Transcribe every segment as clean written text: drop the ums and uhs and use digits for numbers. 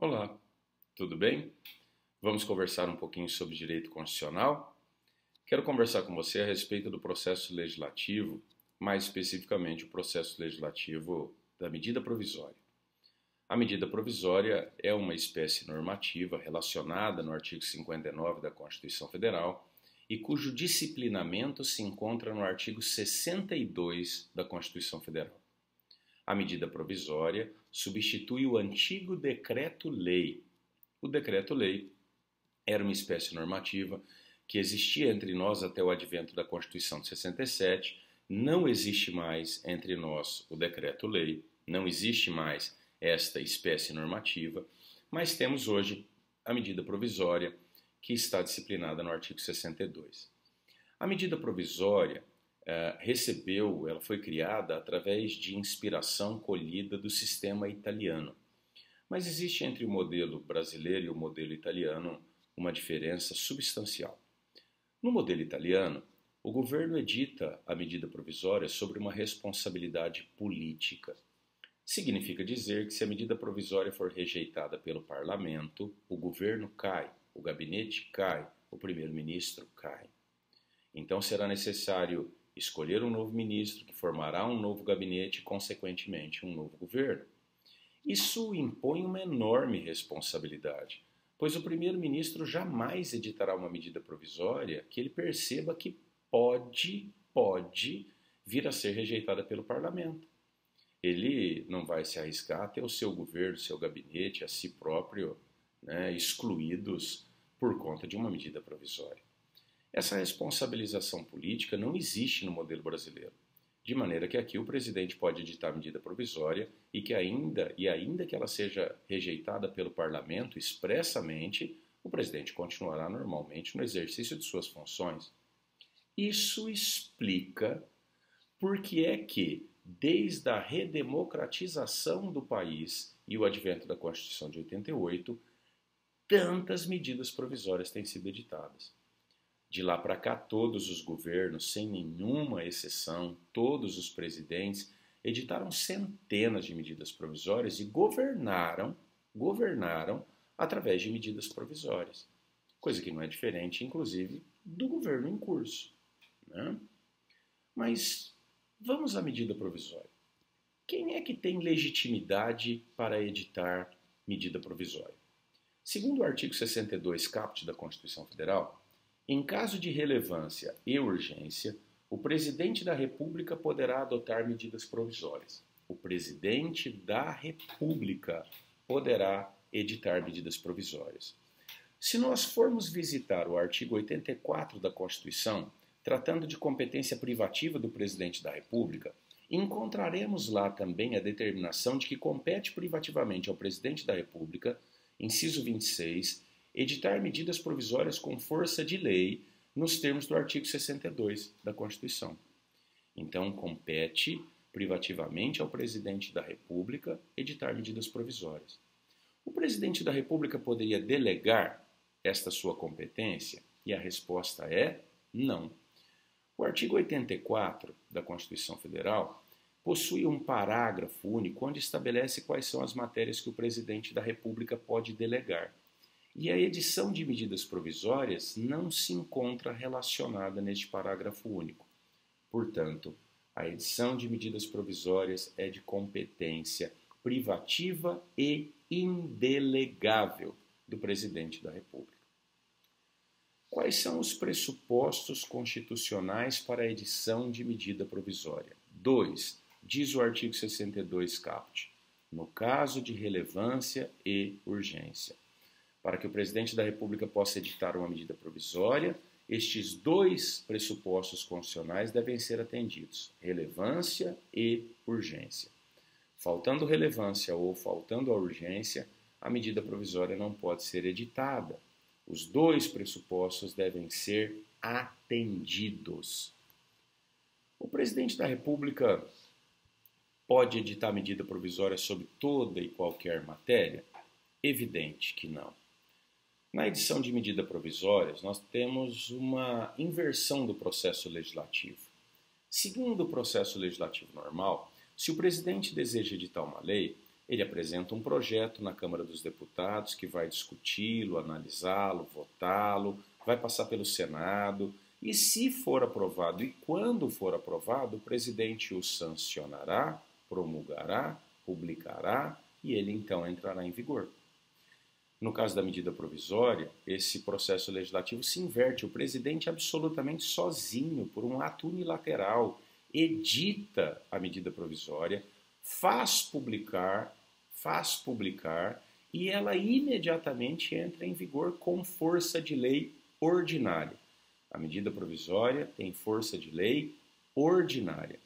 Olá, tudo bem? Vamos conversar um pouquinho sobre direito constitucional? Quero conversar com você a respeito do processo legislativo, mais especificamente o processo legislativo da medida provisória. A medida provisória é uma espécie normativa relacionada no artigo 59 da Constituição Federal e cujo disciplinamento se encontra no artigo 62 da Constituição Federal. A medida provisória substitui o antigo decreto-lei. O decreto-lei era uma espécie normativa que existia entre nós até o advento da Constituição de 67. Não existe mais entre nós o decreto-lei, não existe mais esta espécie normativa, mas temos hoje a medida provisória que está disciplinada no artigo 62. A medida provisória ela foi criada através de inspiração colhida do sistema italiano. Mas existe entre o modelo brasileiro e o modelo italiano uma diferença substancial. No modelo italiano, o governo edita a medida provisória sobre uma responsabilidade política. Significa dizer que se a medida provisória for rejeitada pelo parlamento, o governo cai, o gabinete cai, o primeiro-ministro cai. Então será necessário escolher um novo ministro que formará um novo gabinete e, consequentemente, um novo governo. Isso impõe uma enorme responsabilidade, pois o primeiro-ministro jamais editará uma medida provisória que ele perceba que pode vir a ser rejeitada pelo parlamento. Ele não vai se arriscar a ter o seu governo, o seu gabinete, a si próprio, excluídos por conta de uma medida provisória. Essa responsabilização política não existe no modelo brasileiro, de maneira que aqui o presidente pode editar medida provisória e ainda que ela seja rejeitada pelo parlamento expressamente, o presidente continuará normalmente no exercício de suas funções. Isso explica por que é que, desde a redemocratização do país e o advento da Constituição de 88, tantas medidas provisórias têm sido editadas. De lá para cá, todos os governos, sem nenhuma exceção, todos os presidentes, editaram centenas de medidas provisórias e governaram através de medidas provisórias. Coisa que não é diferente, inclusive, do governo em curso. Mas vamos à medida provisória. Quem é que tem legitimidade para editar medida provisória? Segundo o artigo 62 caput da Constituição Federal, em caso de relevância e urgência, o presidente da República poderá adotar medidas provisórias. O presidente da República poderá editar medidas provisórias. Se nós formos visitar o artigo 84 da Constituição, tratando de competência privativa do presidente da República, encontraremos lá também a determinação de que compete privativamente ao presidente da República, inciso 26, editar medidas provisórias com força de lei nos termos do artigo 62 da Constituição. Então, compete privativamente ao presidente da República editar medidas provisórias. O presidente da República poderia delegar esta sua competência? E a resposta é não. O artigo 84 da Constituição Federal possui um parágrafo único onde estabelece quais são as matérias que o presidente da República pode delegar. E a edição de medidas provisórias não se encontra relacionada neste parágrafo único. Portanto, a edição de medidas provisórias é de competência privativa e indelegável do presidente da República. Quais são os pressupostos constitucionais para a edição de medida provisória? 2. Diz o artigo 62 caput, no caso de relevância e urgência. Para que o presidente da República possa editar uma medida provisória, estes dois pressupostos constitucionais devem ser atendidos: relevância e urgência. Faltando relevância ou faltando a urgência, a medida provisória não pode ser editada. Os dois pressupostos devem ser atendidos. O presidente da República pode editar medida provisória sobre toda e qualquer matéria? Evidente que não. Na edição de medida provisórias, nós temos uma inversão do processo legislativo. Segundo o processo legislativo normal, se o presidente deseja editar uma lei, Ele apresenta um projeto na Câmara dos Deputados que vai discuti-lo, analisá-lo, votá-lo, vai passar pelo Senado e, se for aprovado e quando for aprovado, o presidente o sancionará, promulgará, publicará e ele então entrará em vigor. No caso da medida provisória, esse processo legislativo se inverte. O presidente absolutamente sozinho, por um ato unilateral, edita a medida provisória, faz publicar e ela imediatamente entra em vigor com força de lei ordinária. A medida provisória tem força de lei ordinária.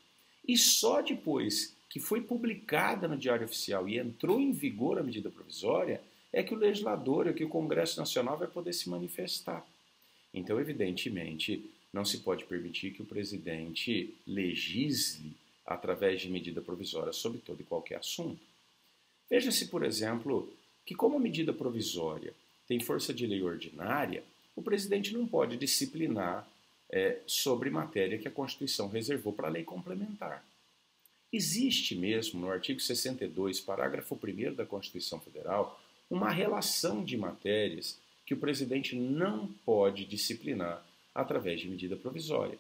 E só depois que foi publicada no Diário Oficial e entrou em vigor a medida provisória, é que o legislador, é que o Congresso Nacional vai poder se manifestar. Então, evidentemente, não se pode permitir que o presidente legisle através de medida provisória sobre todo e qualquer assunto. Veja-se, por exemplo, que como a medida provisória tem força de lei ordinária, o presidente não pode disciplinar sobre matéria que a Constituição reservou para a lei complementar. Existe mesmo, no artigo 62, parágrafo 1º da Constituição Federal, uma relação de matérias que o presidente não pode disciplinar através de medida provisória.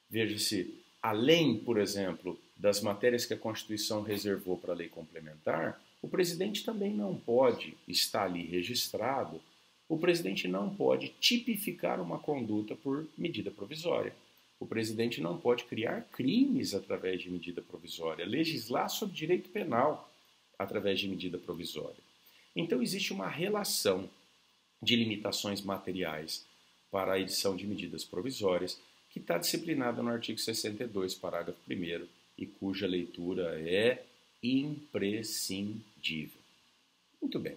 Veja-se, além, por exemplo, das matérias que a Constituição reservou para a lei complementar, o presidente também não pode, está ali registrado, o presidente não pode tipificar uma conduta por medida provisória. O presidente não pode criar crimes através de medida provisória, legislar sobre direito penal através de medida provisória. Então, existe uma relação de limitações materiais para a edição de medidas provisórias que está disciplinada no artigo 62, parágrafo 1º, e cuja leitura é imprescindível. Muito bem.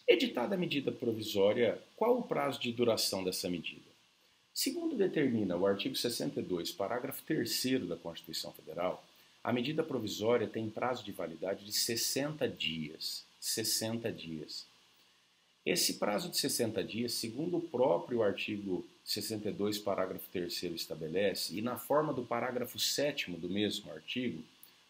Editada a medida provisória, qual o prazo de duração dessa medida? Segundo determina o artigo 62, parágrafo 3º da Constituição Federal, a medida provisória tem prazo de validade de 60 dias. 60 dias. Esse prazo de 60 dias, segundo o próprio artigo 62, parágrafo 3º estabelece, e na forma do parágrafo 7º do mesmo artigo,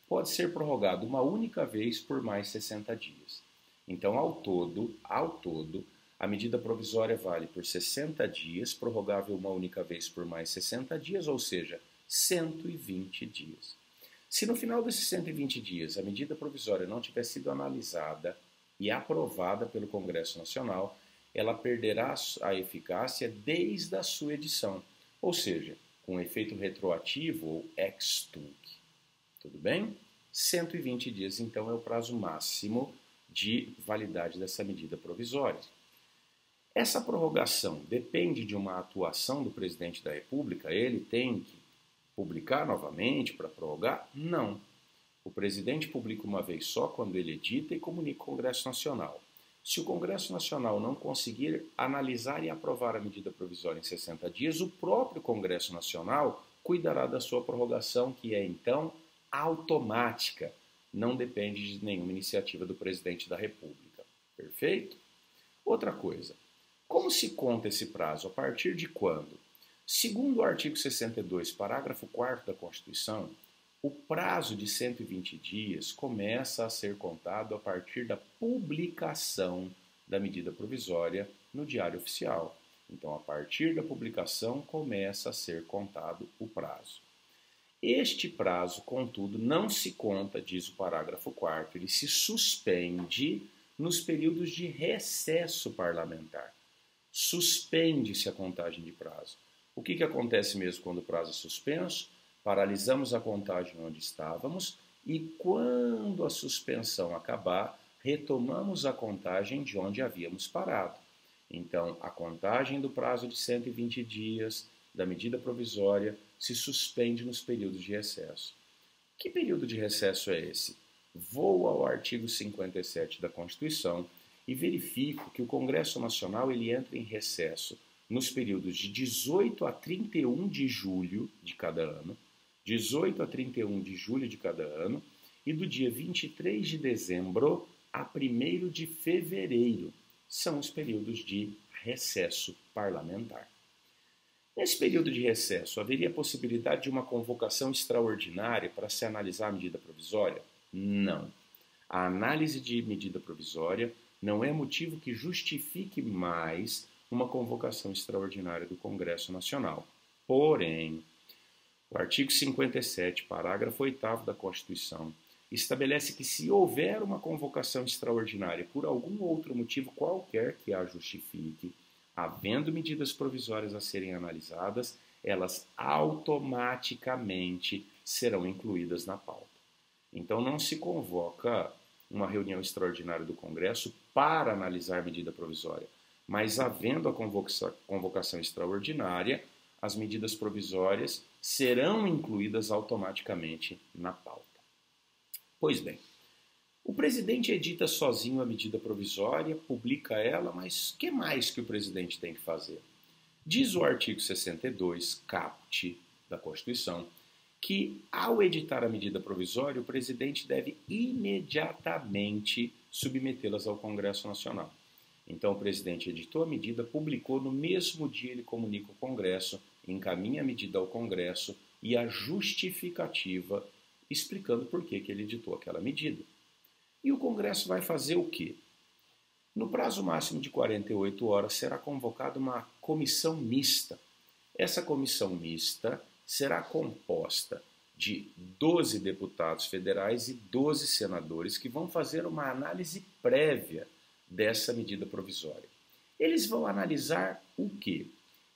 pode ser prorrogado uma única vez por mais 60 dias. Então, ao todo, a medida provisória vale por 60 dias, prorrogável uma única vez por mais 60 dias, ou seja, 120 dias. Se no final desses 120 dias a medida provisória não tiver sido analisada e aprovada pelo Congresso Nacional, ela perderá a eficácia desde a sua edição, ou seja, com efeito retroativo ou ex tunc. Tudo bem? 120 dias, então, é o prazo máximo de validade dessa medida provisória. Essa prorrogação depende de uma atuação do presidente da República? Ele tem que publicar novamente para prorrogar? Não. O presidente publica uma vez só quando ele edita e comunica ao Congresso Nacional. Se o Congresso Nacional não conseguir analisar e aprovar a medida provisória em 60 dias, o próprio Congresso Nacional cuidará da sua prorrogação, que é então automática. Não depende de nenhuma iniciativa do presidente da República. Perfeito? Outra coisa, como se conta esse prazo? A partir de quando? Segundo o artigo 62, parágrafo 4º da Constituição, o prazo de 120 dias começa a ser contado a partir da publicação da medida provisória no Diário Oficial. Então, a partir da publicação, começa a ser contado o prazo. Este prazo, contudo, não se conta, diz o parágrafo 4º, ele se suspende nos períodos de recesso parlamentar. Suspende-se a contagem de prazo. O que acontece mesmo quando o prazo é suspenso? Paralisamos a contagem onde estávamos e, quando a suspensão acabar, retomamos a contagem de onde havíamos parado. Então, a contagem do prazo de 120 dias da medida provisória se suspende nos períodos de recesso. Que período de recesso é esse? Vou ao artigo 57 da Constituição e verifico que o Congresso Nacional ele entra em recesso nos períodos de 18 a 31 de julho de cada ano, 18 a 31 de julho de cada ano, e do dia 23 de dezembro a 1º de fevereiro. São os períodos de recesso parlamentar. Nesse período de recesso, haveria possibilidade de uma convocação extraordinária para se analisar a medida provisória? Não. A análise de medida provisória não é motivo que justifique mais uma convocação extraordinária do Congresso Nacional. Porém, o artigo 57, parágrafo 8º da Constituição, estabelece que se houver uma convocação extraordinária por algum outro motivo qualquer que a justifique, havendo medidas provisórias a serem analisadas, elas automaticamente serão incluídas na pauta. Então não se convoca uma reunião extraordinária do Congresso para analisar medida provisória, mas havendo a convocação extraordinária, as medidas provisórias serão incluídas automaticamente na pauta. Pois bem, o presidente edita sozinho a medida provisória, publica ela, mas o que mais que o presidente tem que fazer? Diz o artigo 62, caput da Constituição, que ao editar a medida provisória, o presidente deve imediatamente submetê-las ao Congresso Nacional. Então, o presidente editou a medida, publicou, no mesmo dia ele comunica ao Congresso, encaminha a medida ao Congresso e a justificativa explicando por que ele editou aquela medida. E o Congresso vai fazer o quê? No prazo máximo de 48 horas será convocada uma comissão mista. Essa comissão mista será composta de 12 deputados federais e 12 senadores que vão fazer uma análise prévia dessa medida provisória. Eles vão analisar o quê?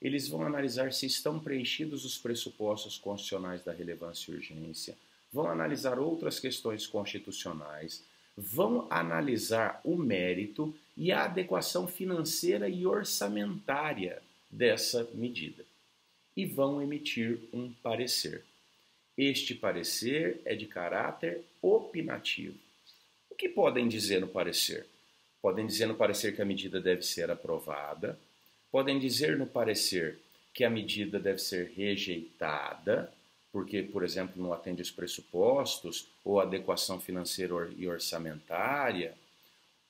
Eles vão analisar se estão preenchidos os pressupostos constitucionais da relevância e urgência, vão analisar outras questões constitucionais, vão analisar o mérito e a adequação financeira e orçamentária dessa medida e vão emitir um parecer. Este parecer é de caráter opinativo. O que podem dizer no parecer? Podem dizer no parecer que a medida deve ser aprovada, podem dizer no parecer que a medida deve ser rejeitada, porque, por exemplo, não atende os pressupostos ou adequação financeira e orçamentária.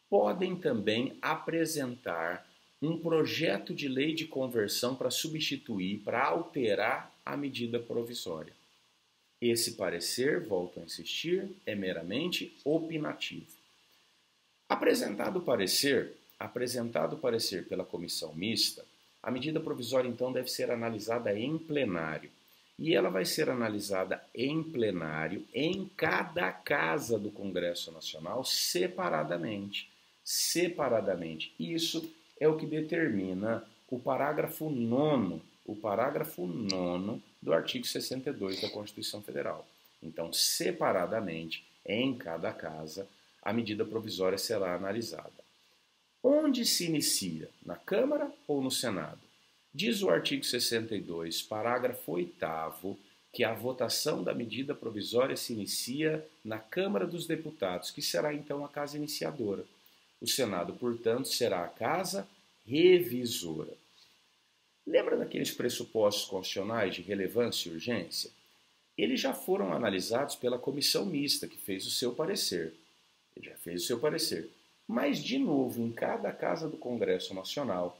Podem também apresentar um projeto de lei de conversão para substituir, para alterar a medida provisória. Esse parecer, volto a insistir, é meramente opinativo. Apresentado o parecer pela comissão mista, a medida provisória então deve ser analisada em plenário. E ela vai ser analisada em plenário em cada casa do Congresso Nacional separadamente. Isso é o que determina o parágrafo 9º do artigo 62 da Constituição Federal. Então, separadamente, em cada casa, a medida provisória será analisada. Onde se inicia? Na Câmara ou no Senado? Diz o artigo 62, parágrafo 8º, que a votação da medida provisória se inicia na Câmara dos Deputados, que será então a casa iniciadora. O Senado, portanto, será a casa revisora. Lembra daqueles pressupostos constitucionais de relevância e urgência? Eles já foram analisados pela comissão mista, que fez o seu parecer. Mas, de novo, em cada casa do Congresso Nacional,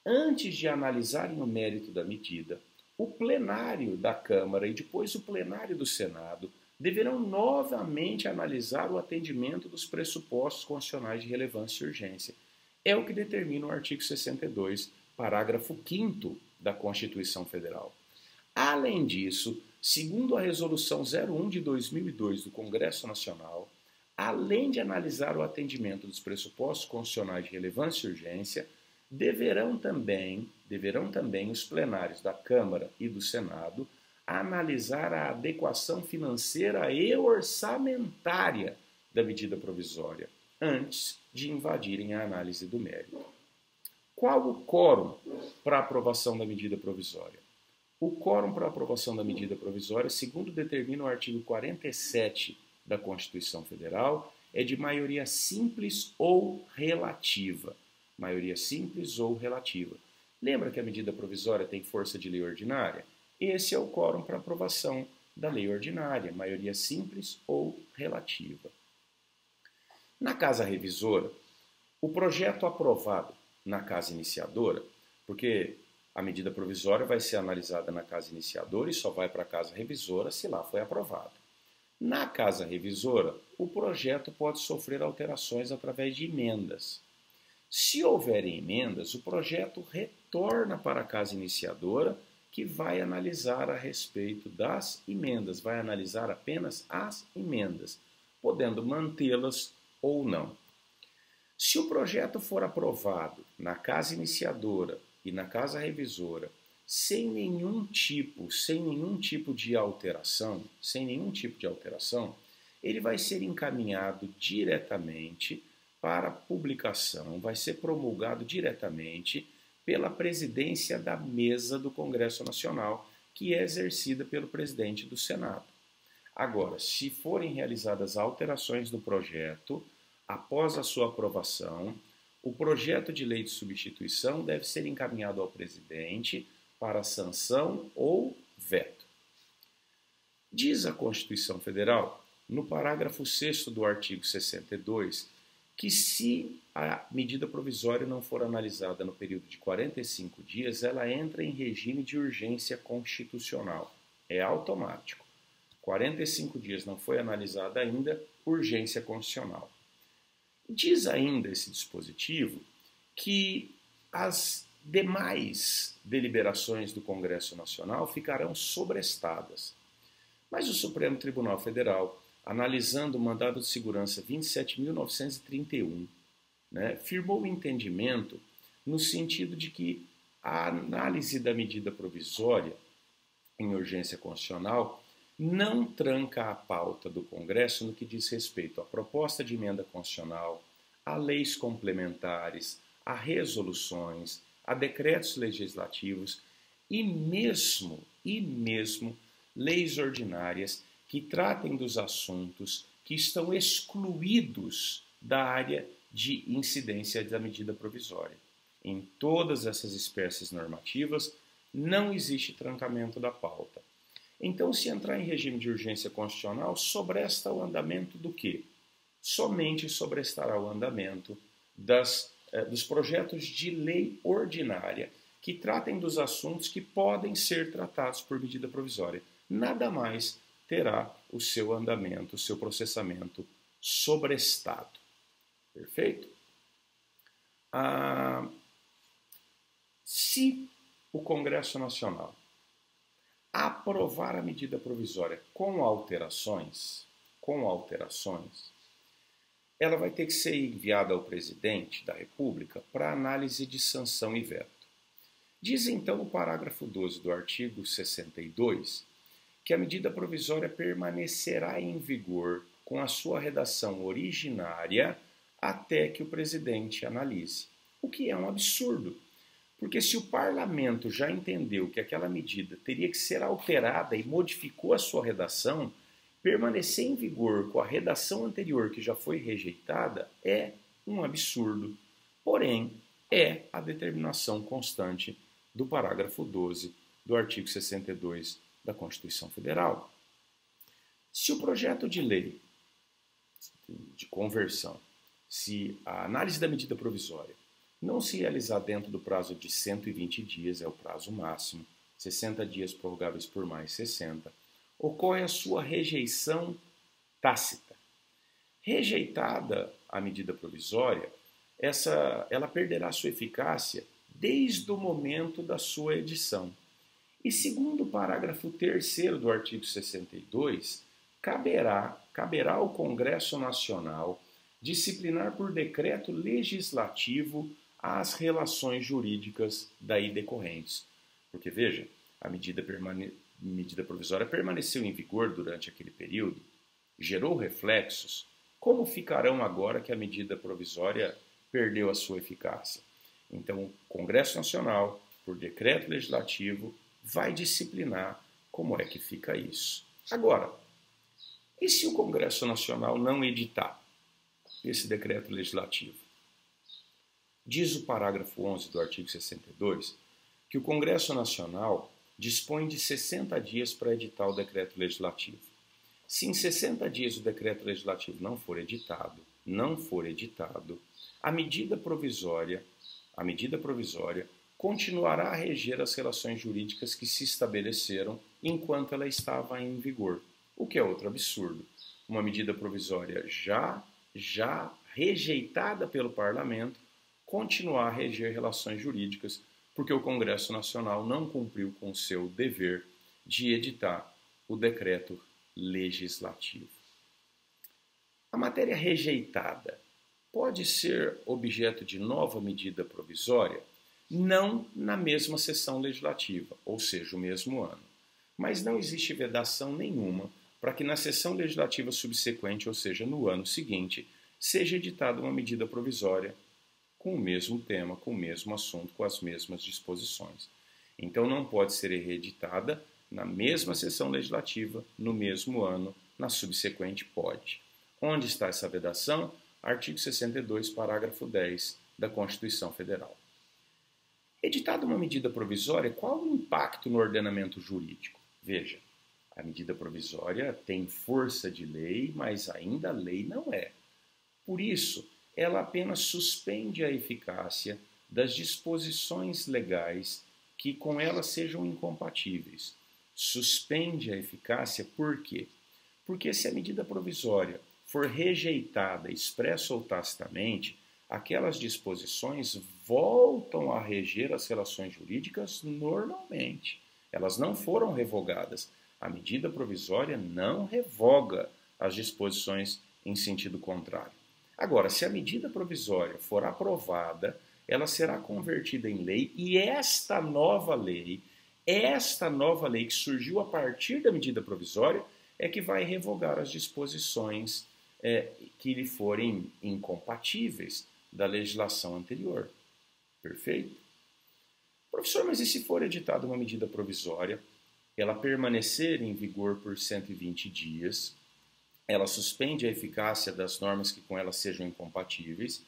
antes de analisarem o mérito da medida, o plenário da Câmara e depois o plenário do Senado deverão novamente analisar o atendimento dos pressupostos constitucionais de relevância e urgência. É o que determina o artigo 62, parágrafo 5º da Constituição Federal. Além disso, segundo a Resolução 01 de 2002 do Congresso Nacional, além de analisar o atendimento dos pressupostos constitucionais de relevância e urgência, deverão também os plenários da Câmara e do Senado analisar a adequação financeira e orçamentária da medida provisória, antes de invadirem a análise do mérito. Qual o quórum para a aprovação da medida provisória? O quórum para a aprovação da medida provisória, segundo determina o artigo 47 da Constituição Federal, é de maioria simples ou relativa. Maioria simples ou relativa. Lembra que a medida provisória tem força de lei ordinária? Esse é o quórum para aprovação da lei ordinária, maioria simples ou relativa. Na casa revisora, o projeto aprovado na casa iniciadora, porque a medida provisória vai ser analisada na casa iniciadora e só vai para a casa revisora se lá foi aprovado. Na casa revisora, o projeto pode sofrer alterações através de emendas. Se houverem emendas, o projeto retorna para a casa iniciadora, que vai analisar a respeito das emendas, vai analisar apenas as emendas, podendo mantê-las ou não. Se o projeto for aprovado na casa iniciadora e na casa revisora, sem nenhum tipo de alteração, ele vai ser encaminhado diretamente para publicação, vai ser promulgado diretamente pela presidência da mesa do Congresso Nacional, que é exercida pelo presidente do Senado. Agora, se forem realizadas alterações no projeto, após a sua aprovação, o projeto de lei de substituição deve ser encaminhado ao presidente para sanção ou veto. Diz a Constituição Federal, no parágrafo 6º do artigo 62, que se a medida provisória não for analisada no período de 45 dias, ela entra em regime de urgência constitucional. É automático. 45 dias não foi analisada ainda, urgência constitucional. Diz ainda esse dispositivo que as demais deliberações do Congresso Nacional ficarão sobrestadas. Mas o Supremo Tribunal Federal, analisando o mandado de segurança 27.931, firmou o entendimento no sentido de que a análise da medida provisória em urgência constitucional não tranca a pauta do Congresso no que diz respeito à proposta de emenda constitucional, a leis complementares, a resoluções, a decretos legislativos e mesmo leis ordinárias que tratem dos assuntos que estão excluídos da área de incidência da medida provisória. Em todas essas espécies normativas, não existe trancamento da pauta. Então, se entrar em regime de urgência constitucional, sobresta o andamento do quê? Somente sobrestará o andamento dos projetos de lei ordinária que tratem dos assuntos que podem ser tratados por medida provisória. Nada mais terá o seu andamento, o seu processamento sobrestado. Perfeito? Se o Congresso Nacional aprovar a medida provisória com alterações, ela vai ter que ser enviada ao presidente da República para análise de sanção e veto. Diz então o parágrafo 12 do artigo 62 que a medida provisória permanecerá em vigor com a sua redação originária até que o presidente analise. O que é um absurdo, porque se o parlamento já entendeu que aquela medida teria que ser alterada e modificou a sua redação, permanecer em vigor com a redação anterior que já foi rejeitada é um absurdo. Porém, é a determinação constante do parágrafo 12 do artigo 62 da Constituição Federal. Se o projeto de lei de conversão, se a análise da medida provisória não se realizar dentro do prazo de 120 dias, é o prazo máximo, 60 dias prorrogáveis por mais 60, ocorre a sua rejeição tácita. Rejeitada a medida provisória, ela perderá sua eficácia desde o momento da sua edição. E segundo o parágrafo 3º do artigo 62, caberá ao Congresso Nacional disciplinar por decreto legislativo as relações jurídicas daí decorrentes. Porque, veja, a medida provisória permaneceu em vigor durante aquele período, gerou reflexos. Como ficarão agora que a medida provisória perdeu a sua eficácia? Então, o Congresso Nacional, por decreto legislativo, vai disciplinar como é que fica isso. Agora, e se o Congresso Nacional não editar esse decreto legislativo? Diz o parágrafo 11 do artigo 62 que o Congresso Nacional dispõe de 60 dias para editar o decreto legislativo. Se em 60 dias o decreto legislativo não for editado, a medida provisória continuará a reger as relações jurídicas que se estabeleceram enquanto ela estava em vigor. o que é outro absurdo. Uma medida provisória já rejeitada pelo parlamento continuar a reger relações jurídicas, porque o Congresso Nacional não cumpriu com o seu dever de editar o decreto legislativo. A matéria rejeitada pode ser objeto de nova medida provisória? Não na mesma sessão legislativa, ou seja, o mesmo ano. Mas não existe vedação nenhuma para que na sessão legislativa subsequente, ou seja, no ano seguinte, seja editada uma medida provisória com o mesmo tema, com o mesmo assunto, com as mesmas disposições. Então não pode ser reeditada na mesma sessão legislativa, no mesmo ano, na subsequente pode. Onde está essa vedação? Artigo 62, parágrafo 10 da Constituição Federal. Editada uma medida provisória, qual o impacto no ordenamento jurídico? Veja, a medida provisória tem força de lei, mas ainda lei não é. Por isso, ela apenas suspende a eficácia das disposições legais que com ela sejam incompatíveis. Suspende a eficácia por quê? Porque se a medida provisória for rejeitada expressa ou tacitamente, aquelas disposições voltam a reger as relações jurídicas normalmente. Elas não foram revogadas. A medida provisória não revoga as disposições em sentido contrário. Agora, se a medida provisória for aprovada, ela será convertida em lei e esta nova lei que surgiu a partir da medida provisória, é que vai revogar as disposições que lhe forem incompatíveis da legislação anterior. Perfeito? Professor, mas e se for editada uma medida provisória, ela permanecer em vigor por 120 dias, ela suspende a eficácia das normas que com ela sejam incompatíveis,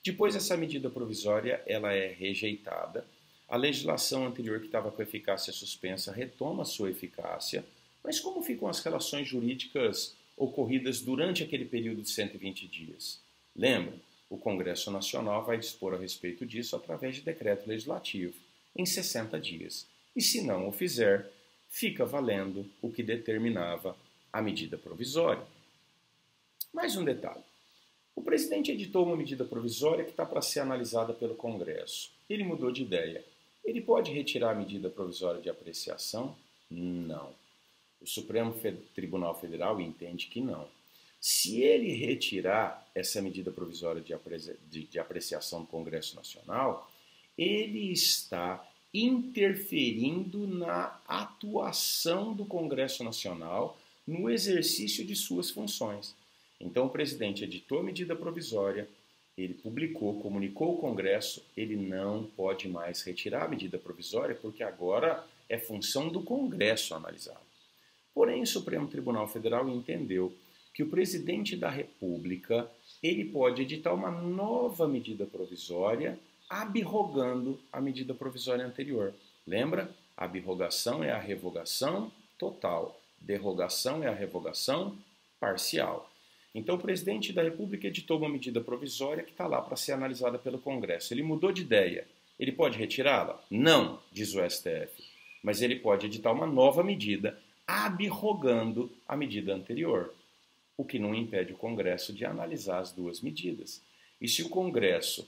depois essa medida provisória ela é rejeitada, a legislação anterior que estava com eficácia suspensa retoma sua eficácia, mas como ficam as relações jurídicas ocorridas durante aquele período de 120 dias? Lembra? O Congresso Nacional vai dispor a respeito disso através de decreto legislativo, em 60 dias. E se não o fizer, fica valendo o que determinava a medida provisória. Mais um detalhe. O presidente editou uma medida provisória que está para ser analisada pelo Congresso. Ele mudou de ideia. Ele pode retirar a medida provisória de apreciação? Não. O Supremo Tribunal Federal entende que não. Se ele retirar essa medida provisória de apreciação do Congresso Nacional, ele está interferindo na atuação do Congresso Nacional no exercício de suas funções. Então, o presidente editou a medida provisória, ele publicou, comunicou ao Congresso, ele não pode mais retirar a medida provisória, porque agora é função do Congresso analisar. Porém, o Supremo Tribunal Federal entendeu que o presidente da República ele pode editar uma nova medida provisória abrogando a medida provisória anterior. Lembra? A abrogação é a revogação total, derrogação é a revogação parcial. Então, o presidente da República editou uma medida provisória que está lá para ser analisada pelo Congresso. Ele mudou de ideia. Ele pode retirá-la? Não, diz o STF. Mas ele pode editar uma nova medida abrogando a medida anterior, o que não impede o Congresso de analisar as duas medidas. E se o Congresso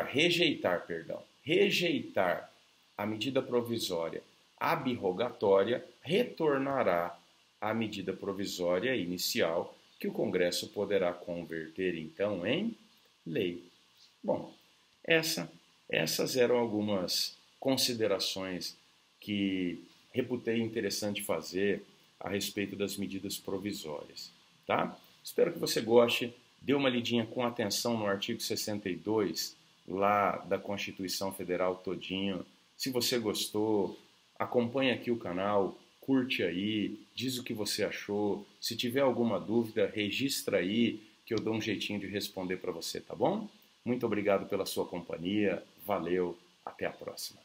rejeitar a medida provisória abrogatória, retornará à medida provisória inicial, que o Congresso poderá converter, então, em lei. Bom, essas eram algumas considerações que reputei interessante fazer a respeito das medidas provisórias, tá? Espero que você goste. Dê uma lidinha com atenção no artigo 62, lá da Constituição Federal todinho. Se você gostou, acompanhe aqui o canal, curte aí, diz o que você achou. Se tiver alguma dúvida, registra aí, que eu dou um jeitinho de responder para você, tá bom? Muito obrigado pela sua companhia, valeu, até a próxima.